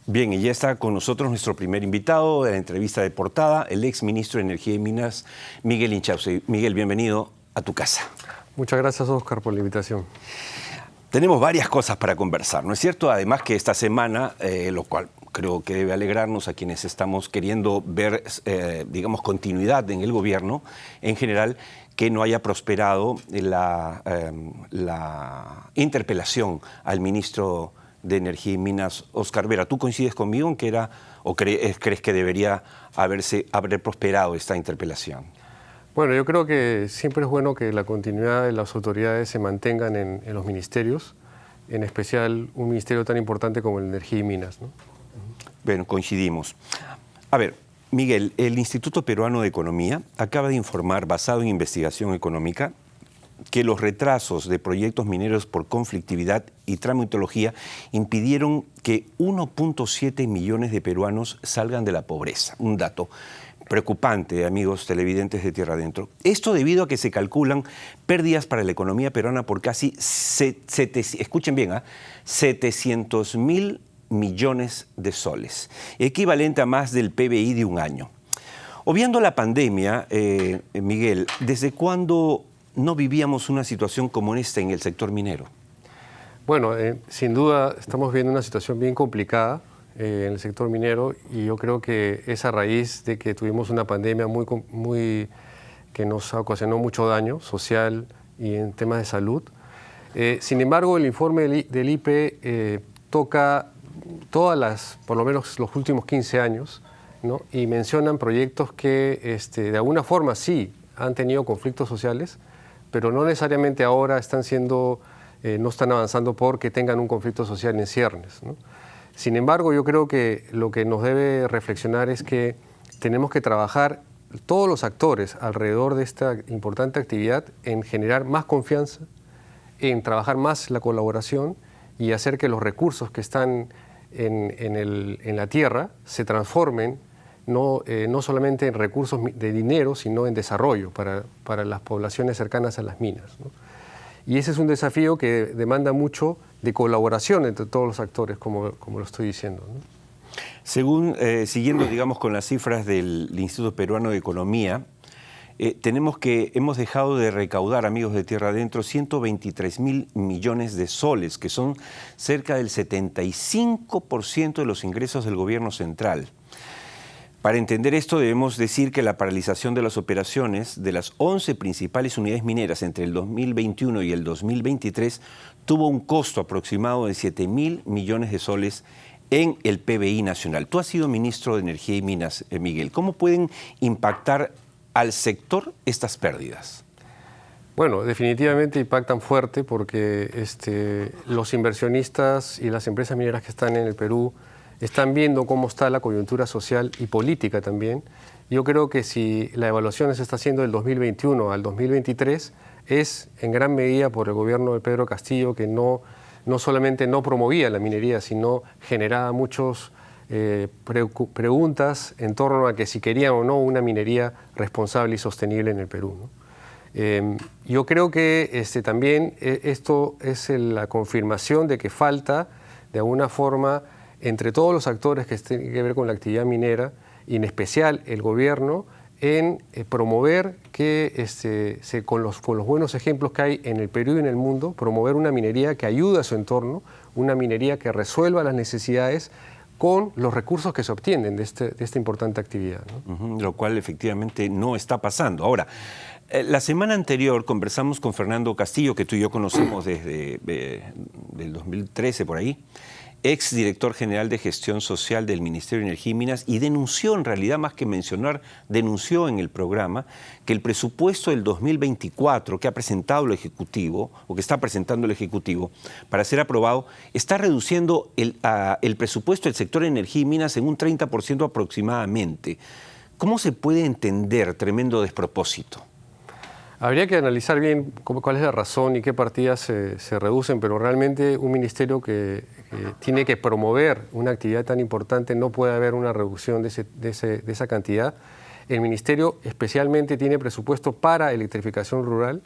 Bien, y ya está con nosotros nuestro primer invitado de la entrevista de portada, el ex ministro de Energía y Minas, Miguel Inchausti. Miguel, bienvenido a tu casa. Muchas gracias, Oscar, por la invitación. Tenemos varias cosas para conversar, ¿no es cierto? Además que esta semana, lo cual creo que debe alegrarnos a quienes estamos queriendo ver, digamos, continuidad en el gobierno en general, que no haya prosperado la interpelación al ministro de Energía y Minas, Óscar Vera. ¿Tú coincides conmigo en que era, o crees que debería haber prosperado esta interpelación? Bueno, yo creo que siempre es bueno que la continuidad de las autoridades se mantengan en los ministerios, en especial un ministerio tan importante como el de Energía y Minas, ¿no? Bueno, coincidimos. A ver, Miguel, el Instituto Peruano de Economía acaba de informar, basado en investigación económica, que los retrasos de proyectos mineros por conflictividad y tramitología impidieron que 1.7 millones de peruanos salgan de la pobreza. Un dato preocupante, amigos televidentes de Tierra Adentro. Esto debido a que se calculan pérdidas para la economía peruana por casi, escuchen bien, 700.000 millones de soles, equivalente a más del PBI de un año. Obviando la pandemia, Miguel, ¿desde cuándo no vivíamos una situación como esta en el sector minero? Bueno, sin duda estamos viendo una situación bien complicada en el sector minero, y yo creo que es a raíz de que tuvimos una pandemia que nos ocasionó mucho daño social y en temas de salud. Sin embargo, el informe del IPE toca por lo menos los últimos 15 años, ¿no? Y mencionan proyectos que de alguna forma sí han tenido conflictos sociales, pero no necesariamente ahora no están avanzando porque tengan un conflicto social en ciernes, ¿no? Sin embargo, yo creo que lo que nos debe reflexionar es que tenemos que trabajar todos los actores alrededor de esta importante actividad en generar más confianza, en trabajar más la colaboración y hacer que los recursos que están en la tierra se transformen no solamente en recursos de dinero, sino en desarrollo para las poblaciones cercanas a las minas, ¿no? Y ese es un desafío que demanda mucho de colaboración entre todos los actores, como lo estoy diciendo, ¿no? Según, siguiendo, digamos, con las cifras del Instituto Peruano de Economía, hemos dejado de recaudar, amigos de Tierra Adentro, 123.000 millones de soles, que son cerca del 75% de los ingresos del gobierno central. Para entender esto, debemos decir que la paralización de las operaciones de las 11 principales unidades mineras entre el 2021 y el 2023 tuvo un costo aproximado de 7.000 millones de soles en el PBI nacional. Tú has sido ministro de Energía y Minas, Miguel. ¿Cómo pueden impactar al sector estas pérdidas? Bueno, definitivamente impactan fuerte porque los inversionistas y las empresas mineras que están en el Perú están viendo cómo está la coyuntura social y política también. Yo creo que si la evaluación se está haciendo del 2021 al 2023, es en gran medida por el gobierno de Pedro Castillo, que no solamente no promovía la minería, sino generaba muchas preguntas en torno a que si querían o no una minería responsable y sostenible en el Perú, ¿no? Yo creo que también esto es la confirmación de que falta, de alguna forma, entre todos los actores que tienen que ver con la actividad minera, y en especial el gobierno, en promover que con los buenos ejemplos que hay en el Perú y en el mundo, promover una minería que ayude a su entorno, una minería que resuelva las necesidades con los recursos que se obtienen de esta importante actividad, ¿no? Lo cual efectivamente no está pasando. Ahora, la semana anterior conversamos con Fernando Castillo, que tú y yo conocemos desde del 2013 por ahí, ex director general de Gestión Social del Ministerio de Energía y Minas, y denunció, en realidad más que mencionar, denunció en el programa que el presupuesto del 2024 que ha presentado el Ejecutivo, o que está presentando el Ejecutivo para ser aprobado, está reduciendo el presupuesto del sector de energía y minas en un 30% aproximadamente. ¿Cómo se puede entender tremendo despropósito? Habría que analizar bien cuál es la razón y qué partidas se reducen, pero realmente un ministerio que tiene que promover una actividad tan importante no puede haber una reducción de esa cantidad. El ministerio especialmente tiene presupuesto para electrificación rural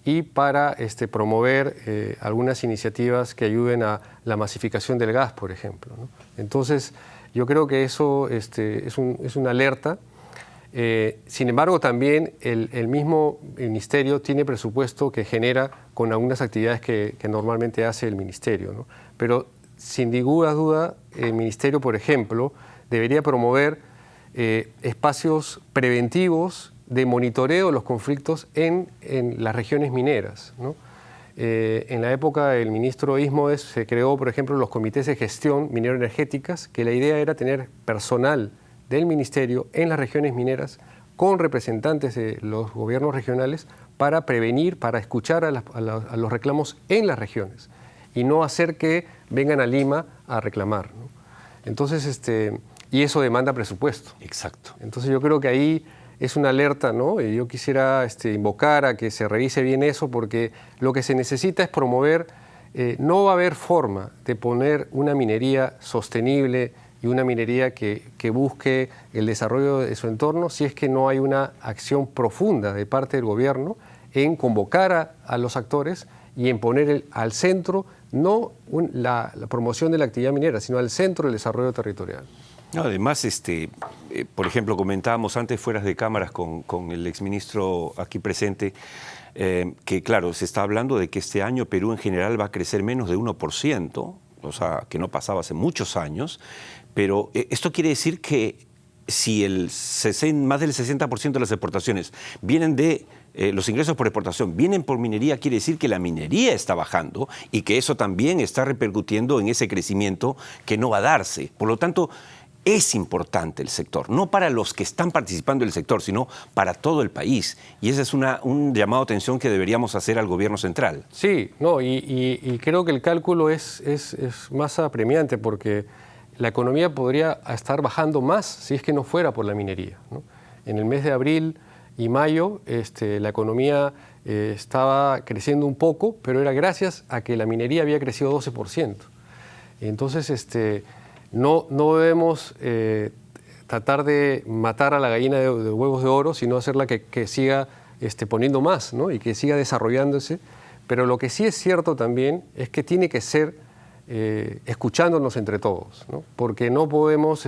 y para promover algunas iniciativas que ayuden a la masificación del gas, por ejemplo, ¿no? Entonces, yo creo que eso es una alerta. Sin embargo, también el mismo ministerio tiene presupuesto que genera con algunas actividades que normalmente hace el ministerio, ¿no? Pero sin ninguna duda, el ministerio, por ejemplo, debería promover espacios preventivos de monitoreo de los conflictos en las regiones mineras, ¿no? En la época del ministro Ismodes se creó, por ejemplo, los comités de gestión minero-energéticas, que la idea era tener personal del ministerio en las regiones mineras con representantes de los gobiernos regionales para prevenir, para escuchar a los reclamos en las regiones y no hacer que vengan a Lima a reclamar, ¿no? Entonces, y eso demanda presupuesto. Exacto. Entonces yo creo que ahí es una alerta, ¿no? Y yo quisiera invocar a que se revise bien eso, porque lo que se necesita es promover, no va a haber forma de poner una minería sostenible y una minería que busque el desarrollo de su entorno si es que no hay una acción profunda de parte del gobierno en convocar a los actores y en poner al centro no la promoción de la actividad minera, sino al centro del desarrollo territorial. No, además, por ejemplo, comentábamos antes fuera de cámaras con el exministro aquí presente, que claro, se está hablando de que este año Perú en general va a crecer menos de 1%, o sea, que no pasaba hace muchos años, pero esto quiere decir que si más del 60% de las exportaciones vienen de los ingresos por exportación, vienen por minería, quiere decir que la minería está bajando y que eso también está repercutiendo en ese crecimiento que no va a darse. Por lo tanto, es importante el sector, no para los que están participando del sector, sino para todo el país. Y ese es un llamado de atención que deberíamos hacer al gobierno central. Sí, no, y creo que el cálculo es más apremiante porque la economía podría estar bajando más si es que no fuera por la minería, ¿no? En el mes de abril y mayo la economía estaba creciendo un poco, pero era gracias a que la minería había crecido 12%. Entonces, no debemos tratar de matar a la gallina de huevos de oro, sino hacerla que siga poniendo más, ¿no? Y que siga desarrollándose. Pero lo que sí es cierto también es que tiene que ser escuchándonos entre todos, ¿no? Porque no podemos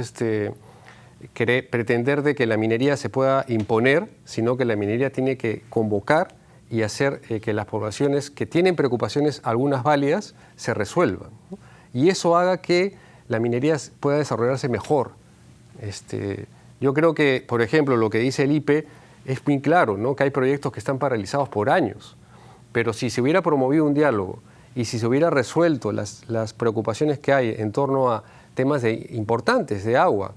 pretender de que la minería se pueda imponer, sino que la minería tiene que convocar y hacer que las poblaciones que tienen preocupaciones, algunas válidas, se resuelvan, ¿no? Y eso haga que la minería pueda desarrollarse mejor. Yo creo que, por ejemplo, lo que dice el IPE es muy claro, ¿no? Que hay proyectos que están paralizados por años, pero si se hubiera promovido un diálogo y si se hubiera resuelto las preocupaciones que hay en torno a temas importantes de agua,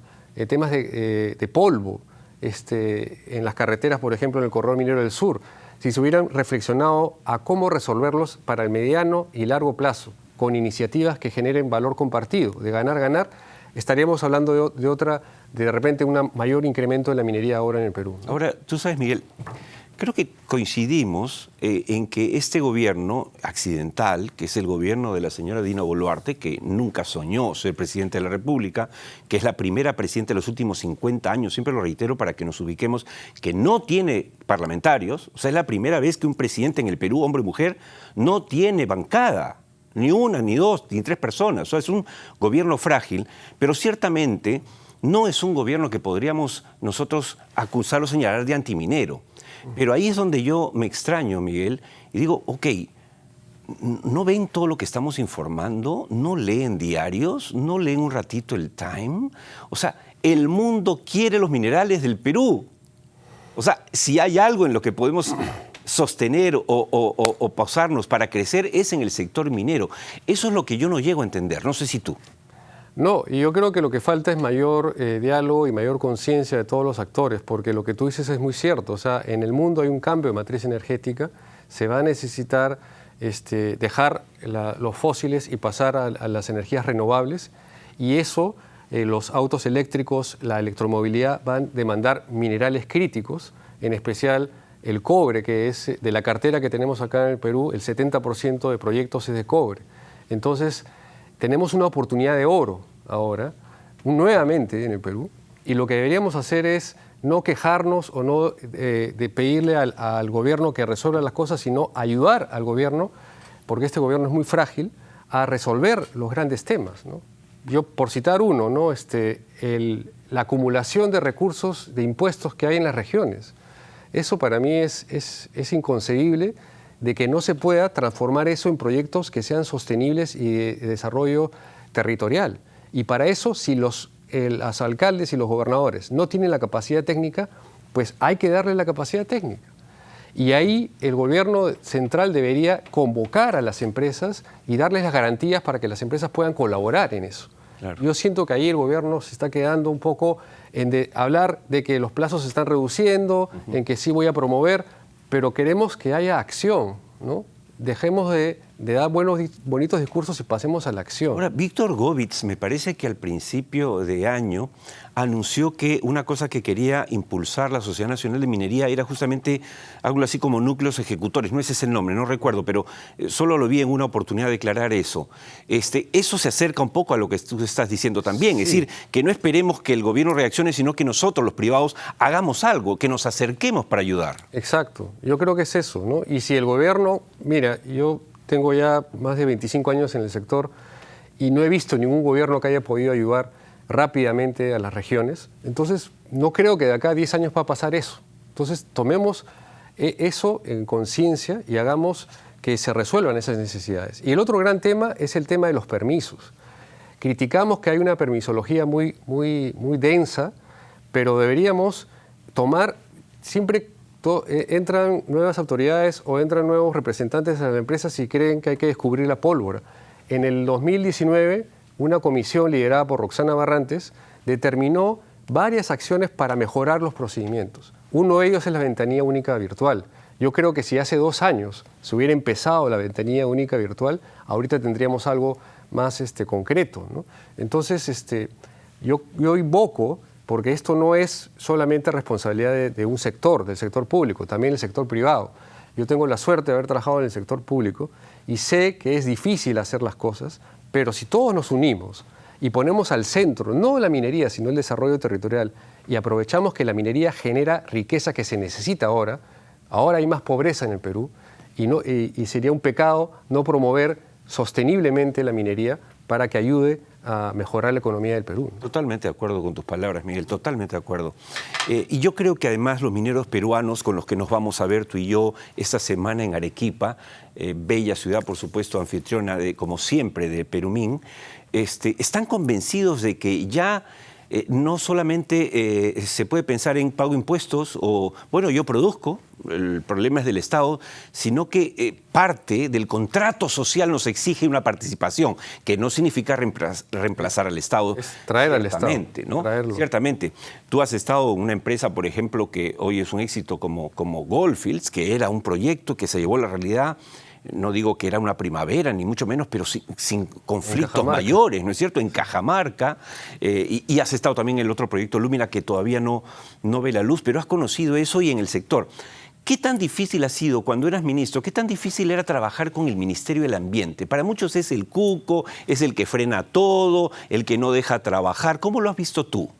temas de polvo, en las carreteras, por ejemplo, en el corredor minero del sur, si se hubieran reflexionado a cómo resolverlos para el mediano y largo plazo, con iniciativas que generen valor compartido, de ganar, estaríamos hablando de repente un mayor incremento de la minería ahora en el Perú, ¿no? Ahora, tú sabes, Miguel, creo que coincidimos en que este gobierno accidental, que es el gobierno de la señora Dina Boluarte, que nunca soñó ser presidente de la República, que es la primera presidenta de los últimos 50 años, siempre lo reitero para que nos ubiquemos, que no tiene parlamentarios, o sea, es la primera vez que un presidente en el Perú, hombre o mujer, no tiene bancada. Ni una, ni dos, ni tres personas. O sea, es un gobierno frágil, pero ciertamente no es un gobierno que podríamos nosotros acusarlo, señalar de antiminero. Pero ahí es donde yo me extraño, Miguel, y digo, ok, ¿no ven todo lo que estamos informando? ¿No leen diarios? ¿No leen un ratito el Time? O sea, el mundo quiere los minerales del Perú. O sea, si hay algo en lo que podemos sostener o pausarnos para crecer es en el sector minero. Eso es lo que yo no llego a entender, no sé si tú. No, y yo creo que lo que falta es mayor diálogo y mayor conciencia de todos los actores, porque lo que tú dices es muy cierto. O sea, en el mundo hay un cambio de matriz energética, se va a necesitar dejar los fósiles y pasar a las energías renovables, y eso, los autos eléctricos, la electromovilidad van a demandar minerales críticos, en especial el cobre, que es de la cartera que tenemos acá en el Perú, el 70% de proyectos es de cobre. Entonces, tenemos una oportunidad de oro ahora, nuevamente en el Perú, y lo que deberíamos hacer es no quejarnos o no de pedirle al gobierno que resuelva las cosas, sino ayudar al gobierno, porque este gobierno es muy frágil, a resolver los grandes temas, ¿no? yo por citar uno, ¿no? La acumulación de recursos, de impuestos que hay en las regiones. Eso para mí es inconcebible, de que no se pueda transformar eso en proyectos que sean sostenibles y de desarrollo territorial. Y para eso, si los alcaldes y los gobernadores no tienen la capacidad técnica, pues hay que darle la capacidad técnica. Y ahí el gobierno central debería convocar a las empresas y darles las garantías para que las empresas puedan colaborar en eso. Claro. Yo siento que ahí el gobierno se está quedando un poco en hablar de que los plazos se están reduciendo, en que sí voy a promover, pero queremos que haya acción, ¿no? Dejemos de dar bonitos discursos y pasemos a la acción. Ahora, Víctor Govitz, me parece que al principio de año anunció que una cosa que quería impulsar la Sociedad Nacional de Minería era justamente algo así como núcleos ejecutores. No ese es el nombre, no recuerdo, pero solo lo vi en una oportunidad de declarar eso. Eso se acerca un poco a lo que tú estás diciendo también. Sí. Es decir, que no esperemos que el gobierno reaccione, sino que nosotros, los privados, hagamos algo, que nos acerquemos para ayudar. Exacto. Yo creo que es eso, ¿no? Y si el gobierno... Mira, yo tengo ya más de 25 años en el sector y no he visto ningún gobierno que haya podido ayudar rápidamente a las regiones. Entonces, no creo que de acá a 10 años va a pasar eso. Entonces, tomemos eso en conciencia y hagamos que se resuelvan esas necesidades. Y el otro gran tema es el tema de los permisos. Criticamos que hay una permisología muy densa, pero deberíamos tomar siempre... entran nuevas autoridades o entran nuevos representantes de las empresas y creen que hay que descubrir la pólvora. En el 2019, una comisión liderada por Roxana Barrantes determinó varias acciones para mejorar los procedimientos. Uno de ellos es la ventanilla única virtual. Yo creo que si hace 2 años se hubiera empezado la ventanilla única virtual, ahorita tendríamos algo más concreto, ¿no? Entonces, yo invoco, porque esto no es solamente responsabilidad de un sector, del sector público, también el sector privado. Yo tengo la suerte de haber trabajado en el sector público y sé que es difícil hacer las cosas, pero si todos nos unimos y ponemos al centro, no la minería, sino el desarrollo territorial, y aprovechamos que la minería genera riqueza que se necesita ahora hay más pobreza en el Perú, y sería un pecado no promover sosteniblemente la minería para que ayude a mejorar la economía del Perú. Totalmente de acuerdo con tus palabras, Miguel, totalmente de acuerdo. Y yo creo que además los mineros peruanos con los que nos vamos a ver tú y yo esta semana en Arequipa, bella ciudad, por supuesto, anfitriona, como siempre, de Perumín, están convencidos de que ya no solamente se puede pensar en pago de impuestos o, bueno, yo produzco, el problema es del Estado, sino que parte del contrato social nos exige una participación, que no significa reemplazar al Estado. Es traer al Estado, ¿no? Traerlo. Ciertamente. Tú has estado en una empresa, por ejemplo, que hoy es un éxito como Goldfields, que era un proyecto que se llevó a la realidad. No digo que era una primavera, ni mucho menos, pero sin conflictos mayores, ¿no es cierto? En Cajamarca, y has estado también en el otro proyecto Lumina, que todavía no ve la luz, pero has conocido eso y en el sector. ¿Qué tan difícil ha sido cuando eras ministro? ¿Qué tan difícil era trabajar con el Ministerio del Ambiente? Para muchos es el cuco, es el que frena todo, el que no deja trabajar. ¿Cómo lo has visto tú?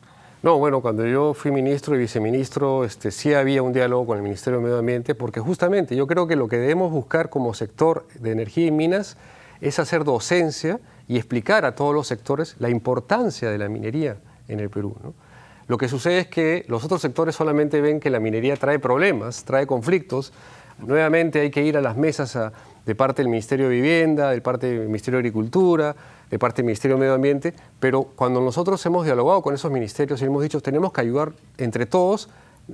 No, bueno, cuando yo fui ministro y viceministro, sí había un diálogo con el Ministerio del Medio Ambiente, porque justamente yo creo que lo que debemos buscar como sector de energía y minas es hacer docencia y explicar a todos los sectores la importancia de la minería en el Perú, ¿no? Lo que sucede es que los otros sectores solamente ven que la minería trae problemas, trae conflictos. Nuevamente hay que ir a las mesas de parte del Ministerio de Vivienda, de parte del Ministerio de Agricultura, de parte del Ministerio de Medio Ambiente, pero cuando nosotros hemos dialogado con esos ministerios y hemos dicho tenemos que ayudar entre todos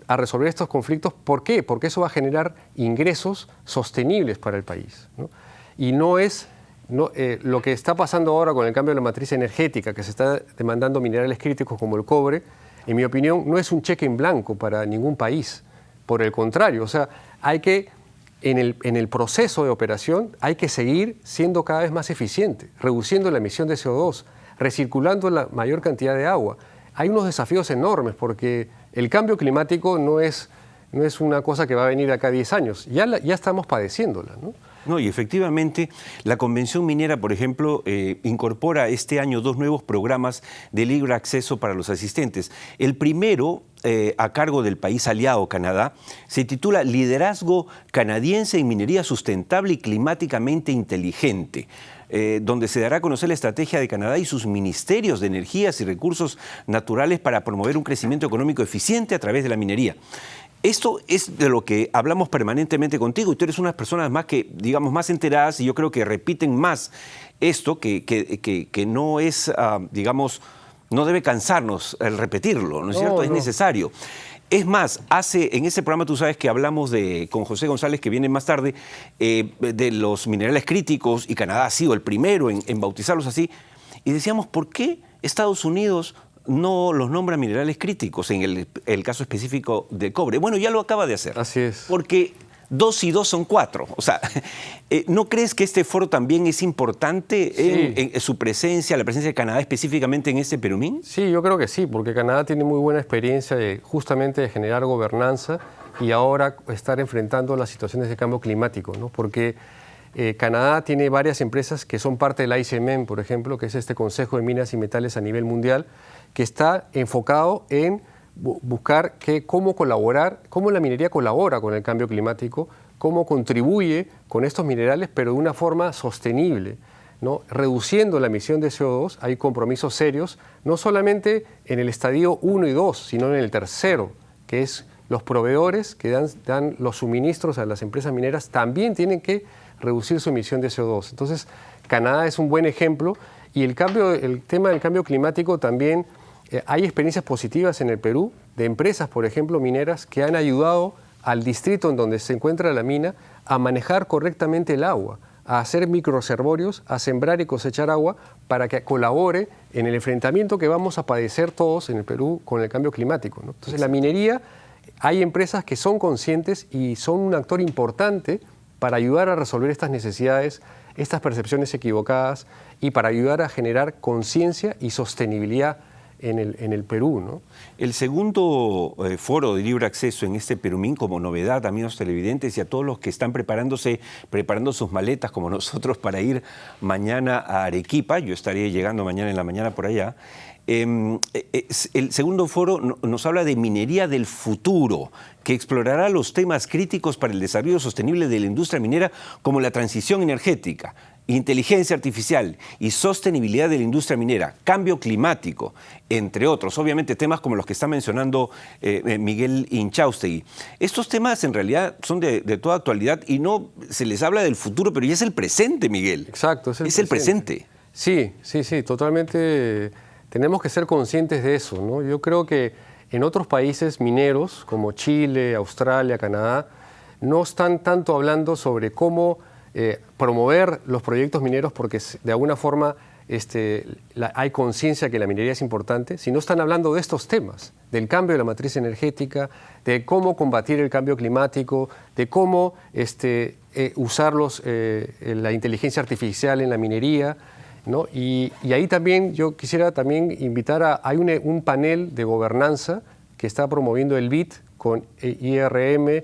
a resolver estos conflictos, ¿por qué? Porque eso va a generar ingresos sostenibles para el país, ¿no? Y no es lo que está pasando ahora con el cambio de la matriz energética, que se está demandando minerales críticos como el cobre, en mi opinión, no es un cheque en blanco para ningún país. Por el contrario, o sea, hay que, en el proceso de operación, hay que seguir siendo cada vez más eficiente, reduciendo la emisión de CO2, recirculando la mayor cantidad de agua. Hay unos desafíos enormes porque el cambio climático no es una cosa que va a venir de acá a 10 años. Ya estamos padeciéndola, ¿no? No, y efectivamente, la Convención Minera, por ejemplo, incorpora este año 2 nuevos programas de libre acceso para los asistentes. El primero, a cargo del país aliado, Canadá, se titula Liderazgo canadiense en minería sustentable y climáticamente inteligente. donde se dará a conocer la estrategia de Canadá y sus ministerios de energías y recursos naturales para promover un crecimiento económico eficiente a través de la minería. Esto es de lo que hablamos permanentemente contigo y tú eres una de las personas más que, digamos, más enteradas y yo creo que repiten más esto que no es, digamos, no debe cansarnos el repetirlo, ¿no es cierto? Es necesario. Es más, en ese programa tú sabes que hablamos con José González, que viene más tarde, de los minerales críticos y Canadá ha sido el primero en bautizarlos así y decíamos, ¿por qué Estados Unidos no los nombra minerales críticos en el caso específico del cobre? Bueno, ya lo acaba de hacer. Así es. Porque 2 y 2 son 4. O sea, ¿no crees que este foro también es importante en su presencia, la presencia de Canadá específicamente en este Perumín? Sí, yo creo que sí, porque Canadá tiene muy buena experiencia justamente de generar gobernanza y ahora estar enfrentando las situaciones de cambio climático, ¿no? Porque Canadá tiene varias empresas que son parte del ICMM, por ejemplo, que es este Consejo de Minas y Metales a nivel mundial, que está enfocado en buscar cómo colaborar, cómo la minería colabora con el cambio climático, cómo contribuye con estos minerales, pero de una forma sostenible, ¿no? Reduciendo la emisión de CO2. Hay compromisos serios, no solamente en el estadio 1 y 2, sino en el tercero, que es los proveedores que dan los suministros a las empresas mineras, también tienen que reducir su emisión de CO2. Entonces, Canadá es un buen ejemplo y el tema del cambio climático también. Hay experiencias positivas en el Perú de empresas, por ejemplo, mineras, que han ayudado al distrito en donde se encuentra la mina a manejar correctamente el agua, a hacer microreservorios, a sembrar y cosechar agua para que colabore en el enfrentamiento que vamos a padecer todos en el Perú con el cambio climático, ¿no? Entonces, la minería, hay empresas que son conscientes y son un actor importante para ayudar a resolver estas necesidades, estas percepciones equivocadas y para ayudar a generar conciencia y sostenibilidad en el Perú, ¿no? El segundo foro de libre acceso en este Perumín, como novedad, amigos televidentes, y a todos los que están preparando sus maletas como nosotros para ir mañana a Arequipa, yo estaré llegando mañana en la mañana por allá. El segundo foro nos habla de minería del futuro, que explorará los temas críticos para el desarrollo sostenible de la industria minera, como la transición energética, inteligencia artificial y sostenibilidad de la industria minera, cambio climático, entre otros. Obviamente temas como los que está mencionando Miguel Inchaustegui. Estos temas en realidad son de toda actualidad y no se les habla del futuro, pero ya es el presente, Miguel. Exacto, es el presente. Sí, totalmente. Tenemos que ser conscientes de eso, ¿no? Yo creo que en otros países mineros, como Chile, Australia, Canadá, no están tanto hablando sobre cómo promover los proyectos mineros porque de alguna forma hay conciencia que la minería es importante, sino están hablando de estos temas, del cambio de la matriz energética, de cómo combatir el cambio climático, de cómo usar la inteligencia artificial en la minería, ¿no? Y ahí también yo quisiera también invitar hay un panel de gobernanza que está promoviendo el BID con IRM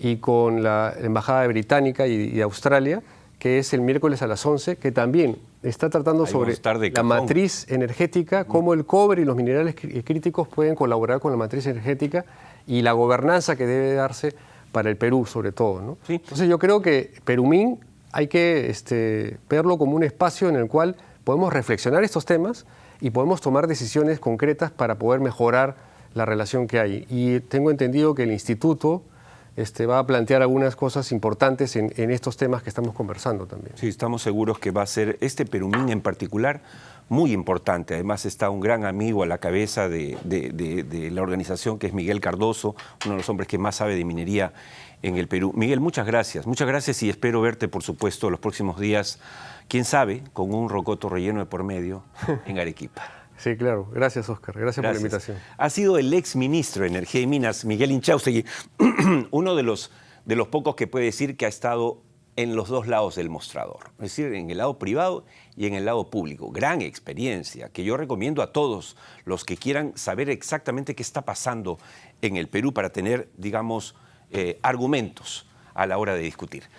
y con la Embajada Británica y de Australia, que es el miércoles a las 11, que también está tratando sobre la matriz energética, cómo el cobre y los minerales críticos pueden colaborar con la matriz energética y la gobernanza que debe darse para el Perú, sobre todo, ¿no? Sí. Entonces yo creo que Perumín hay que verlo como un espacio en el cual podemos reflexionar estos temas y podemos tomar decisiones concretas para poder mejorar la relación que hay. Y tengo entendido que el Instituto va a plantear algunas cosas importantes en estos temas que estamos conversando también. Sí, estamos seguros que va a ser este Perumín en particular muy importante. Además está un gran amigo a la cabeza de la organización, que es Miguel Cardoso, uno de los hombres que más sabe de minería en el Perú. Miguel, muchas gracias y espero verte, por supuesto, los próximos días, quién sabe, con un rocoto relleno de por medio en Arequipa. Sí, claro. Gracias, Óscar. Gracias por la invitación. Ha sido el exministro de Energía y Minas, Miguel Inchaustegui, uno de los pocos que puede decir que ha estado en los dos lados del mostrador, es decir, en el lado privado y en el lado público. Gran experiencia que yo recomiendo a todos los que quieran saber exactamente qué está pasando en el Perú para tener, digamos, argumentos a la hora de discutir.